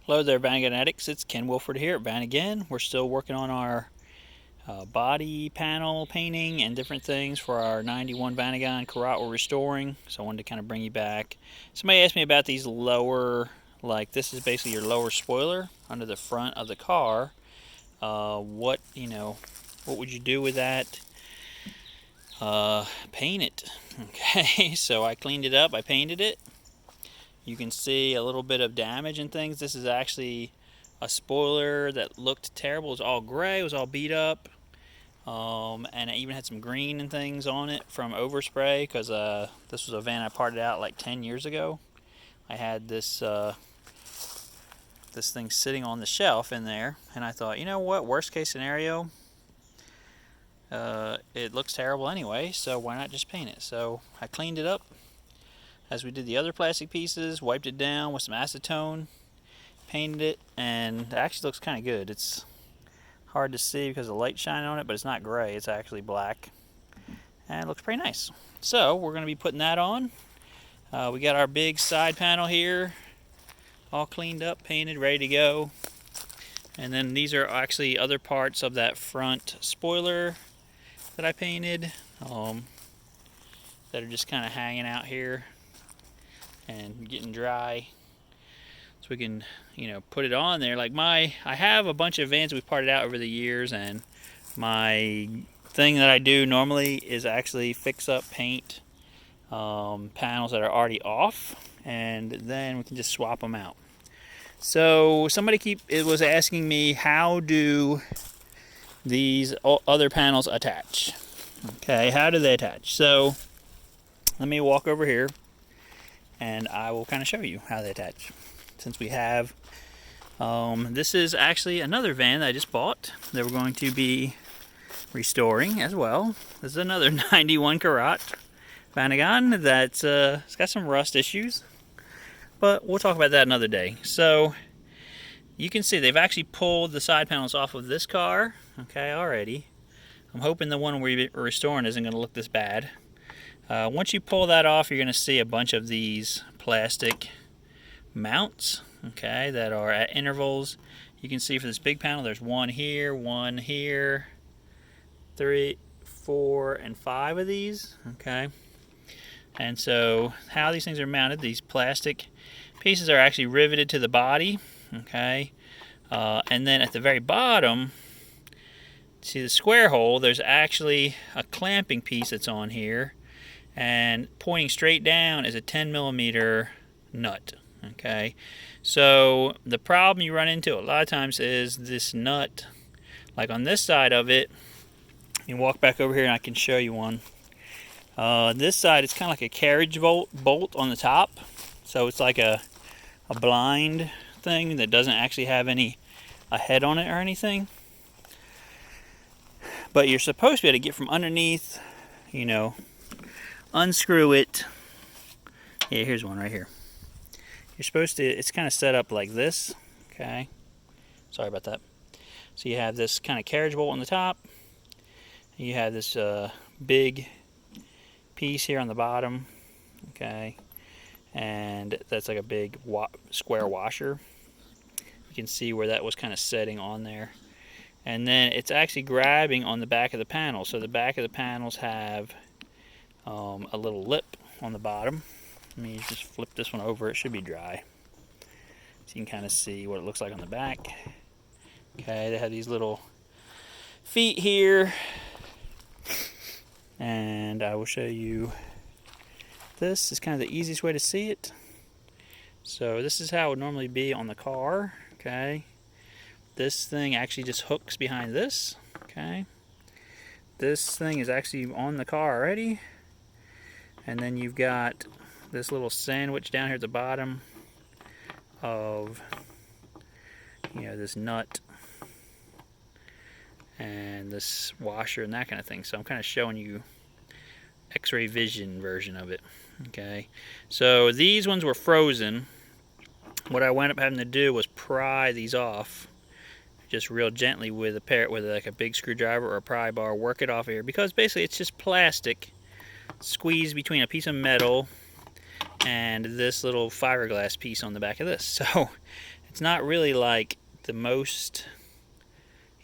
Hello there, Vanagon addicts. It's Ken Wilford here at Vanagon. We're still working on our body panel painting and different things for our 91 Vanagon Carat we're restoring. So I wanted to kind of bring you back. Somebody asked me about these lower, like this is basically your lower spoiler under the front of the car. What would you do with that? Paint it. Okay, so I cleaned it up. I painted it. You can see a little bit of damage and things. This is actually a spoiler that looked terrible. It was all gray, it was all beat up, and it even had some green and things on it from overspray because this was a van I parted out like 10 years ago. I had this this thing sitting on the shelf in there, and I thought, you know what, worst case scenario, it looks terrible anyway, so why not just paint it? So I cleaned it up as we did the other plastic pieces, wiped it down with some acetone, painted it, and it actually looks kind of good. It's hard to see because of the light shining on it, but it's not gray, it's actually black, and it looks pretty nice. So we're going to be putting that on. We got our big side panel here all cleaned up, painted, ready to go, and then these are actually other parts of that front spoiler that I painted that are just kind of hanging out here and getting dry, so we can, put it on there. Like I have a bunch of vans we've parted out over the years, and my thing that I do normally is actually fix up paint panels that are already off, and then we can just swap them out. So somebody was asking me, how do these other panels attach? Okay, how do they attach? So let me walk over here and I will kind of show you how they attach. Since we have, this is actually another van that I just bought that we're going to be restoring as well. This is another 91 Carat Vanagon that's it's got some rust issues, but we'll talk about that another day. So you can see they've actually pulled the side panels off of this car, okay, already. I'm hoping the one we're restoring isn't going to look this bad. Once you pull that off, you're going to see a bunch of these plastic mounts, okay, that are at intervals. You can see for this big panel, there's one here, 3, 4, and 5 of these, okay. And so how these things are mounted, these plastic pieces are actually riveted to the body, okay. And then at the very bottom, see the square hole, there's actually a clamping piece that's on here, and pointing straight down is a 10mm nut, okay. So the problem you run into a lot of times is this nut, like on this side of it, you walk back over here and I can show you one. This side, it's kind of like a carriage bolt on the top, so it's like a blind thing that doesn't actually have a head on it or anything, but you're supposed to be able to get from underneath, unscrew it. Yeah, here's one right here. You're supposed to, it's kind of set up like this, okay, sorry about that. So you have this kind of carriage bolt on the top, you have this big piece here on the bottom, okay, and that's like a big square washer. You can see where that was kind of setting on there, and then it's actually grabbing on the back of the panel. So the back of the panels have a little lip on the bottom. Let me just flip this one over, it should be dry, so you can kind of see what it looks like on the back. Okay, they have these little feet here, and I will show you. This is kind of the easiest way to see it. So this is how it would normally be on the car, okay. This thing actually just hooks behind this, okay. This thing is actually on the car already, and then you've got this little sandwich down here at the bottom of, this nut and this washer and that kind of thing. So I'm kind of showing you X-ray vision version of it, okay. So these ones were frozen. What I wound up having to do was pry these off just real gently with like a big screwdriver or a pry bar, work it off here, because basically it's just plastic squeezed between a piece of metal and this little fiberglass piece on the back of this. So it's not really like the most,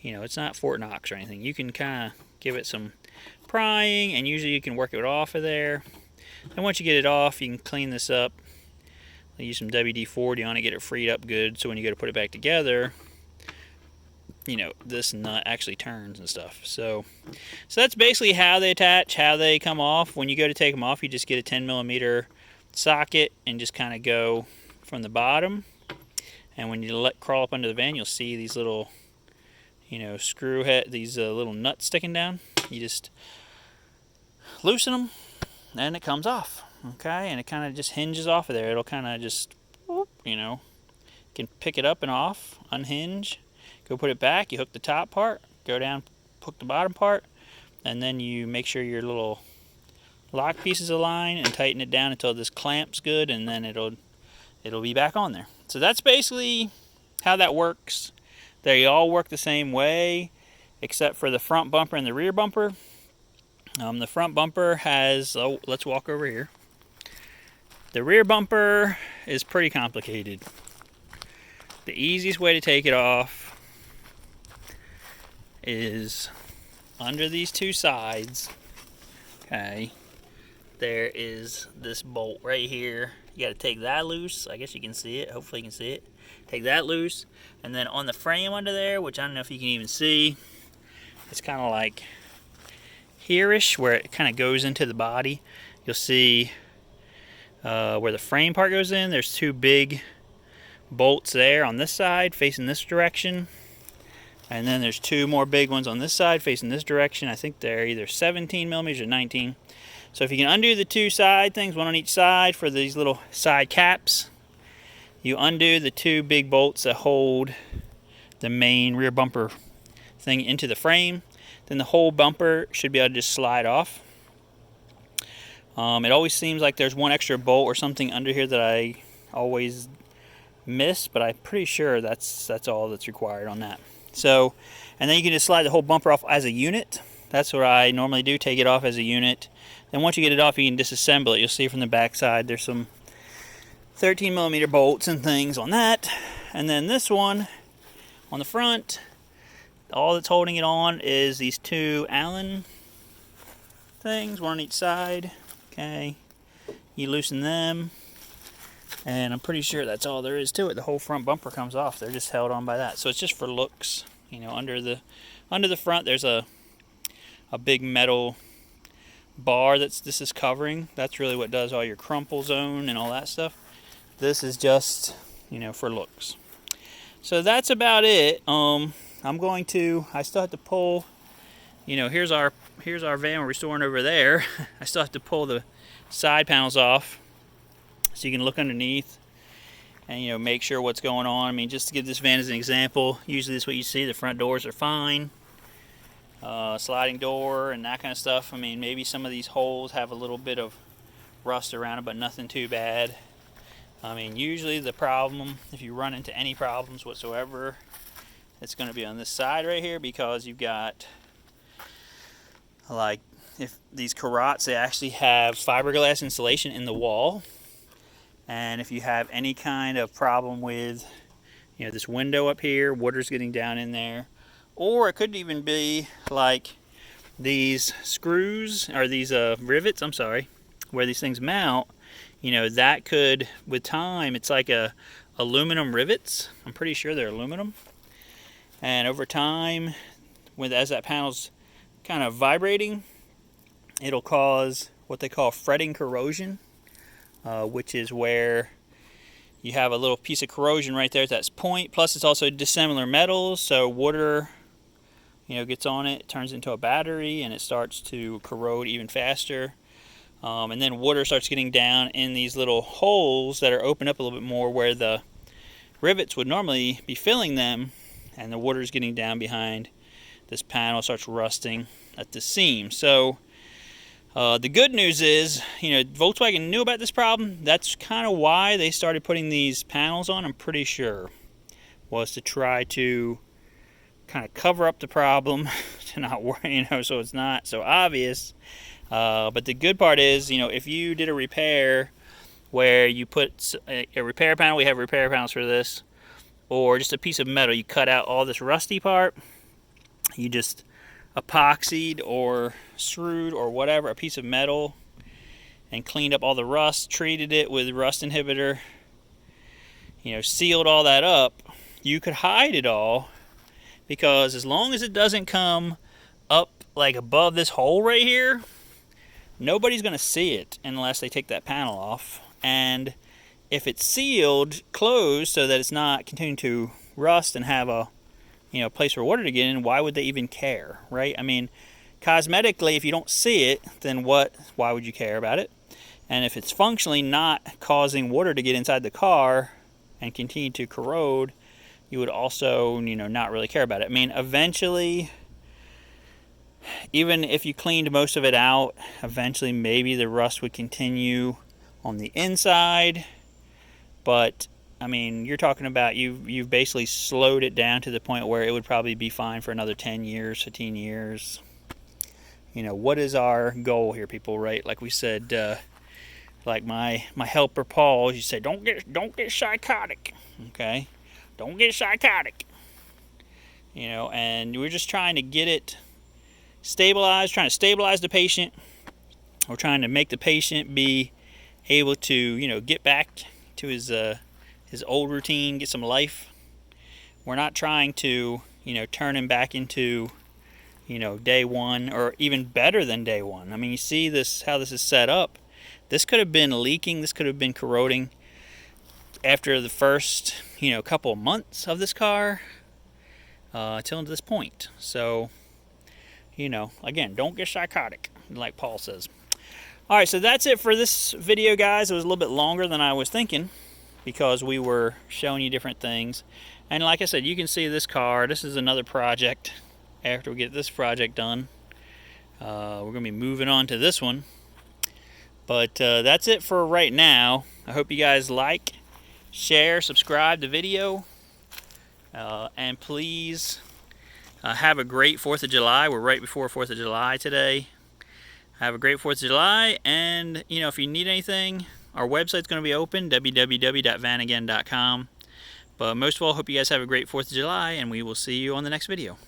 it's not Fort Knox or anything. You can kind of give it some prying, and usually you can work it off of there. And once you get it off, you can clean this up. I use some WD-40 on it, get it freed up good, so when you go to put it back together, this nut actually turns and stuff. So that's basically how they attach, how they come off. When you go to take them off, you just get a 10mm socket and just kind of go from the bottom. And when you crawl up under the van, you'll see these little, screw head, these little nuts sticking down. You just loosen them, and it comes off. Okay, and it kind of just hinges off of there. It'll kind of just, you can pick it up and off, unhinge, go put it back. You hook the top part, go down, hook the bottom part, and then you make sure your little lock pieces align and tighten it down until this clamps good, and then it'll be back on there. So that's basically how that works. They all work the same way, except for the front bumper and the rear bumper. The front bumper has, let's walk over here. The rear bumper is pretty complicated. The easiest way to take it off is under these two sides. Okay, there is this bolt right here. You got to take that loose. I guess you can see it. Hopefully you can see it. Take that loose, and then on the frame under there, which I don't know if you can even see, it's kind of like here-ish, where it kind of goes into the body. You'll see where the frame part goes in. There's two big bolts there on this side facing this direction, and then there's two more big ones on this side facing this direction. I think they're either 17mm or 19. So if you can undo the two side things, one on each side for these little side caps, you undo the two big bolts that hold the main rear bumper thing into the frame, then the whole bumper should be able to just slide off. It always seems like there's one extra bolt or something under here that I always miss, but I'm pretty sure that's all that's required on that. So, and then you can just slide the whole bumper off as a unit. That's what I normally do, take it off as a unit. Then once you get it off, you can disassemble it. You'll see from the back side there's some 13mm bolts and things on that. And then this one on the front, all that's holding it on is these two Allen things, one on each side. Okay, you loosen them, and I'm pretty sure that's all there is to it. The whole front bumper comes off. They're just held on by that. So it's just for looks. Under the front there's a big metal bar this is covering. That's really what does all your crumple zone and all that stuff. This is just, for looks. So that's about it. I still have to pull, here's our van we're restoring over there. I still have to pull the side panels off so you can look underneath and make sure what's going on. I mean, just to give this van as an example, usually this is what you see. The front doors are fine, sliding door and that kind of stuff. I mean, maybe some of these holes have a little bit of rust around it, but nothing too bad. I mean, usually the problem, if you run into any problems whatsoever, it's going to be on this side right here, because you've got, like, if these Carats, they actually have fiberglass insulation in the wall. And if you have any kind of problem with, this window up here, water's getting down in there. Or it could even be like these screws, or these rivets, where these things mount. That could, with time, it's like aluminum rivets. I'm pretty sure they're aluminum. And over time, as that panel's kind of vibrating, it'll cause what they call fretting corrosion, which is where you have a little piece of corrosion right there at that point. Plus, it's also dissimilar metals, so water, gets on it, turns into a battery, and it starts to corrode even faster. And then water starts getting down in these little holes that are opened up a little bit more, where the rivets would normally be filling them, and the water is getting down behind this panel, starts rusting at the seam. So the good news is, Volkswagen knew about this problem. That's kind of why they started putting these panels on, I'm pretty sure, was to try to kind of cover up the problem, to not worry, so it's not so obvious. But the good part is, if you did a repair where you put a repair panel, we have repair panels for this, or just a piece of metal. You cut out all this rusty part. You just epoxied or screwed or whatever a piece of metal and cleaned up all the rust, treated it with rust inhibitor, sealed all that up. You could hide it all, because as long as it doesn't come up like above this hole right here, nobody's going to see it unless they take that panel off. And if it's sealed closed so that it's not continuing to rust and have a place for water to get in, why would they even care, right? I mean, cosmetically, if you don't see it, then why would you care about it? And if it's functionally not causing water to get inside the car and continue to corrode, you would also, not really care about it. I mean, eventually, even if you cleaned most of it out, eventually maybe the rust would continue on the inside. But I mean, you're talking about you've basically slowed it down to the point where it would probably be fine for another 10 years, 15 years. What is our goal here, people, right? Like we said, like my helper Paul, you say, don't get psychotic, okay? Don't get psychotic. And we're just trying to get it stabilized, trying to stabilize the patient. We're trying to make the patient be able to, get back to his old routine, get some life. We're not trying to, turn him back into, day one, or even better than day one. I mean, you see this, how this is set up. This could have been leaking. This could have been corroding after the first, couple of months of this car till this point. So, again, don't get psychotic, like Paul says. All right, so that's it for this video, guys. It was a little bit longer than I was thinking because we were showing you different things. And like I said, you can see this car. This is another project. After we get this project done, we're going to be moving on to this one. But that's it for right now. I hope you guys like, share, subscribe the video. And please have a great 4th of July. We're right before 4th of July today. Have a great 4th of July. And, if you need anything, our website's going to be open, www.vanagon.com. But most of all, hope you guys have a great 4th of July, and we will see you on the next video.